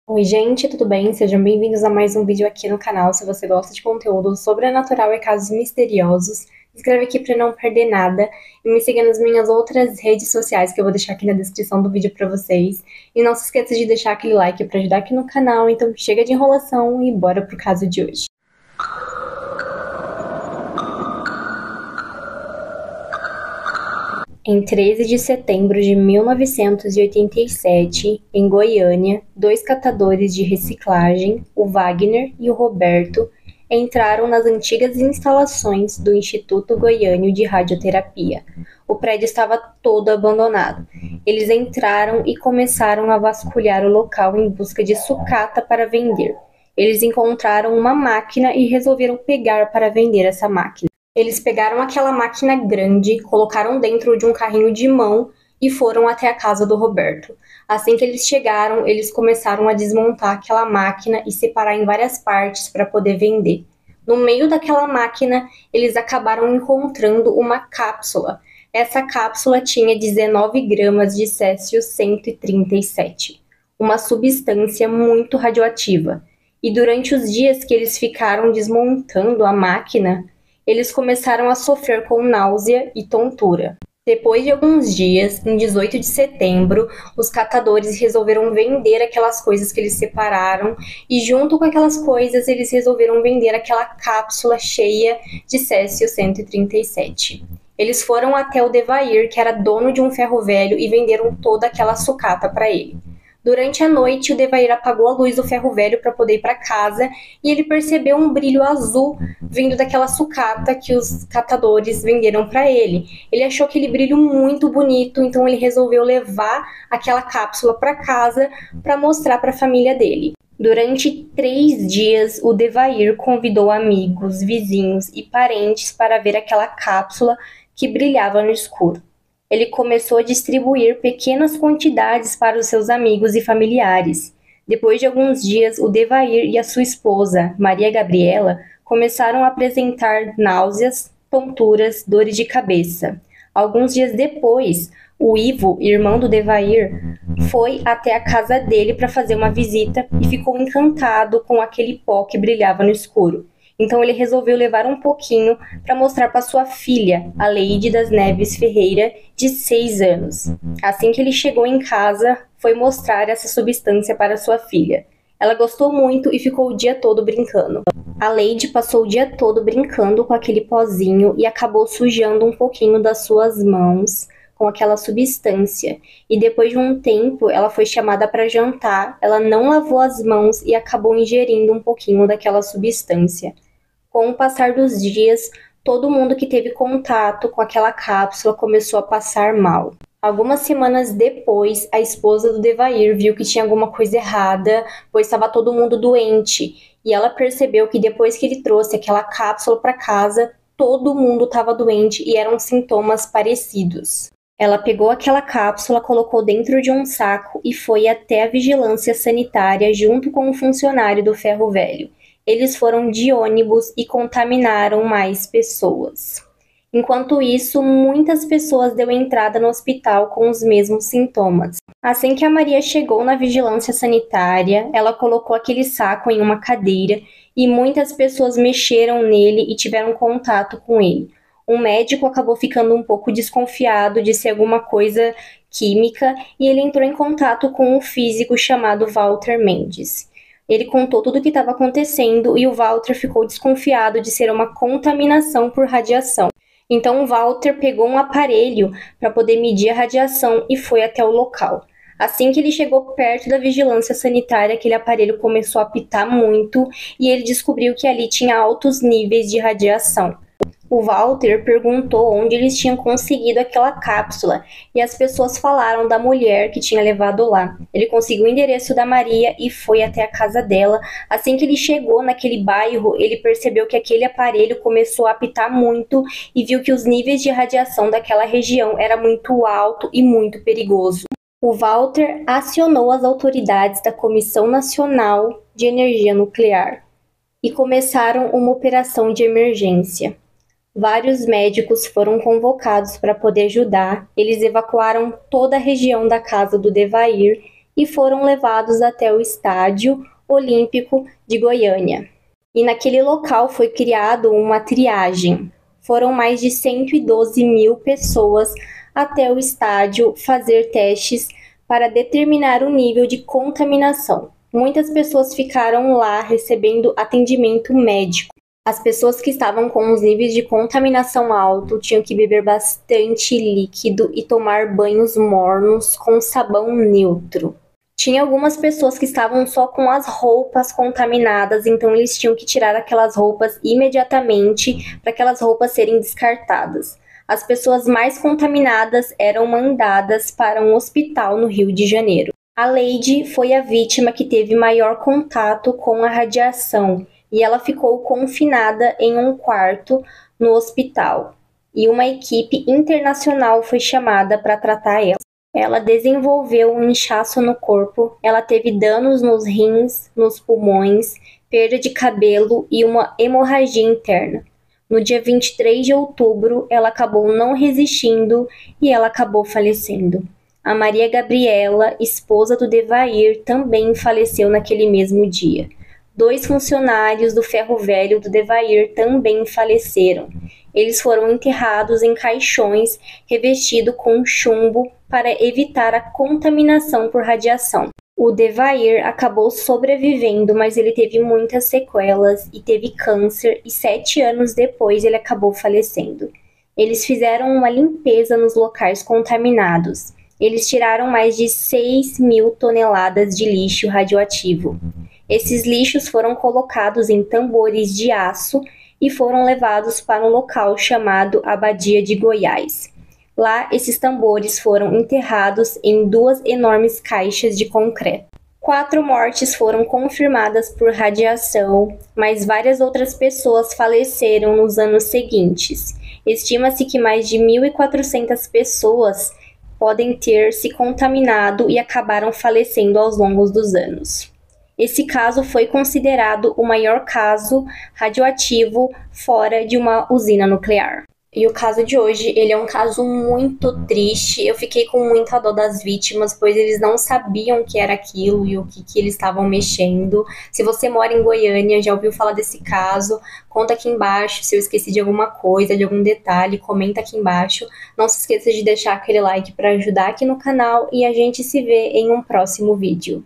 Oi, gente, tudo bem? Sejam bem-vindos a mais um vídeo aqui no canal. Se você gosta de conteúdo sobrenatural e casos misteriosos, se inscreve aqui para não perder nada e me siga nas minhas outras redes sociais que eu vou deixar aqui na descrição do vídeo para vocês. E não se esqueça de deixar aquele like para ajudar aqui no canal. Então chega de enrolação e bora pro caso de hoje. Em 13 de setembro de 1987, em Goiânia, dois catadores de reciclagem, o Wagner e o Roberto, entraram nas antigas instalações do Instituto Goiânio de Radioterapia. O prédio estava todo abandonado. Eles entraram e começaram a vasculhar o local em busca de sucata para vender. Eles encontraram uma máquina e resolveram pegar para vender essa máquina. Eles pegaram aquela máquina grande, colocaram dentro de um carrinho de mão e foram até a casa do Roberto. Assim que eles chegaram, eles começaram a desmontar aquela máquina e separar em várias partes para poder vender. No meio daquela máquina, eles acabaram encontrando uma cápsula. Essa cápsula tinha 19 gramas de Césio-137, uma substância muito radioativa. E durante os dias que eles ficaram desmontando a máquina, eles começaram a sofrer com náusea e tontura. Depois de alguns dias, em 18 de setembro, os catadores resolveram vender aquelas coisas que eles separaram e junto com aquelas coisas eles resolveram vender aquela cápsula cheia de Césio-137. Eles foram até o Devair, que era dono de um ferro velho, e venderam toda aquela sucata para ele. Durante a noite, o Devair apagou a luz do ferro velho para poder ir para casa e ele percebeu um brilho azul vindo daquela sucata que os catadores venderam para ele. Ele achou aquele brilho muito bonito, então ele resolveu levar aquela cápsula para casa para mostrar para a família dele. Durante 3 dias, o Devair convidou amigos, vizinhos e parentes para ver aquela cápsula que brilhava no escuro. Ele começou a distribuir pequenas quantidades para os seus amigos e familiares. Depois de alguns dias, o Devair e a sua esposa, Maria Gabriela, começaram a apresentar náuseas, tonturas, dores de cabeça. Alguns dias depois, o Ivo, irmão do Devair, foi até a casa dele para fazer uma visita e ficou encantado com aquele pó que brilhava no escuro. Então ele resolveu levar um pouquinho para mostrar para sua filha, a Leide das Neves Ferreira, de 6 anos. Assim que ele chegou em casa, foi mostrar essa substância para sua filha. Ela gostou muito e ficou o dia todo brincando. A Leide passou o dia todo brincando com aquele pozinho e acabou sujando um pouquinho das suas mãos com aquela substância. E depois de um tempo, ela foi chamada para jantar, ela não lavou as mãos e acabou ingerindo um pouquinho daquela substância. Com o passar dos dias, todo mundo que teve contato com aquela cápsula começou a passar mal. Algumas semanas depois, a esposa do Devair viu que tinha alguma coisa errada, pois estava todo mundo doente, e ela percebeu que depois que ele trouxe aquela cápsula para casa, todo mundo estava doente e eram sintomas parecidos. Ela pegou aquela cápsula, colocou dentro de um saco e foi até a vigilância sanitária junto com um funcionário do ferro velho. Eles foram de ônibus e contaminaram mais pessoas. Enquanto isso, muitas pessoas deu entrada no hospital com os mesmos sintomas. Assim que a Maria chegou na vigilância sanitária, ela colocou aquele saco em uma cadeira e muitas pessoas mexeram nele e tiveram contato com ele. Um médico acabou ficando um pouco desconfiado de ser alguma coisa química e ele entrou em contato com um físico chamado Walter Mendes. Ele contou tudo o que estava acontecendo e o Walter ficou desconfiado de ser uma contaminação por radiação. Então o Walter pegou um aparelho para poder medir a radiação e foi até o local. Assim que ele chegou perto da vigilância sanitária, aquele aparelho começou a apitar muito e ele descobriu que ali tinha altos níveis de radiação. O Walter perguntou onde eles tinham conseguido aquela cápsula e as pessoas falaram da mulher que tinha levado lá. Ele conseguiu o endereço da Maria e foi até a casa dela. Assim que ele chegou naquele bairro, ele percebeu que aquele aparelho começou a apitar muito e viu que os níveis de radiação daquela região era muito alto e muito perigoso. O Walter acionou as autoridades da Comissão Nacional de Energia Nuclear e começaram uma operação de emergência. Vários médicos foram convocados para poder ajudar. Eles evacuaram toda a região da casa do Devair e foram levados até o Estádio Olímpico de Goiânia. E naquele local foi criado uma triagem. Foram mais de 112 mil pessoas até o estádio fazer testes para determinar o nível de contaminação. Muitas pessoas ficaram lá recebendo atendimento médico. As pessoas que estavam com os níveis de contaminação alto tinham que beber bastante líquido e tomar banhos mornos com sabão neutro. Tinha algumas pessoas que estavam só com as roupas contaminadas, então eles tinham que tirar aquelas roupas imediatamente para aquelas roupas serem descartadas. As pessoas mais contaminadas eram mandadas para um hospital no Rio de Janeiro. A Lady foi a vítima que teve maior contato com a radiação e ela ficou confinada em um quarto no hospital. E uma equipe internacional foi chamada para tratar ela. Ela desenvolveu um inchaço no corpo, ela teve danos nos rins, nos pulmões, perda de cabelo e uma hemorragia interna. No dia 23 de outubro, ela acabou não resistindo e ela acabou falecendo. A Maria Gabriela, esposa do Devair, também faleceu naquele mesmo dia. 2 funcionários do ferro velho do Devair também faleceram. Eles foram enterrados em caixões revestidos com chumbo para evitar a contaminação por radiação. O Devair acabou sobrevivendo, mas ele teve muitas sequelas e teve câncer, e 7 anos depois ele acabou falecendo. Eles fizeram uma limpeza nos locais contaminados. Eles tiraram mais de 6 mil toneladas de lixo radioativo. Esses lixos foram colocados em tambores de aço e foram levados para um local chamado Abadia de Goiás. Lá, esses tambores foram enterrados em 2 enormes caixas de concreto. 4 mortes foram confirmadas por radiação, mas várias outras pessoas faleceram nos anos seguintes. Estima-se que mais de 1.400 pessoas podem ter se contaminado e acabaram falecendo ao longo dos anos. Esse caso foi considerado o maior caso radioativo fora de uma usina nuclear. E o caso de hoje, ele é um caso muito triste. Eu fiquei com muita dó das vítimas, pois eles não sabiam o que era aquilo e o que eles estavam mexendo. Se você mora em Goiânia, já ouviu falar desse caso, conta aqui embaixo. Se eu esqueci de alguma coisa, de algum detalhe, comenta aqui embaixo. Não se esqueça de deixar aquele like para ajudar aqui no canal e a gente se vê em um próximo vídeo.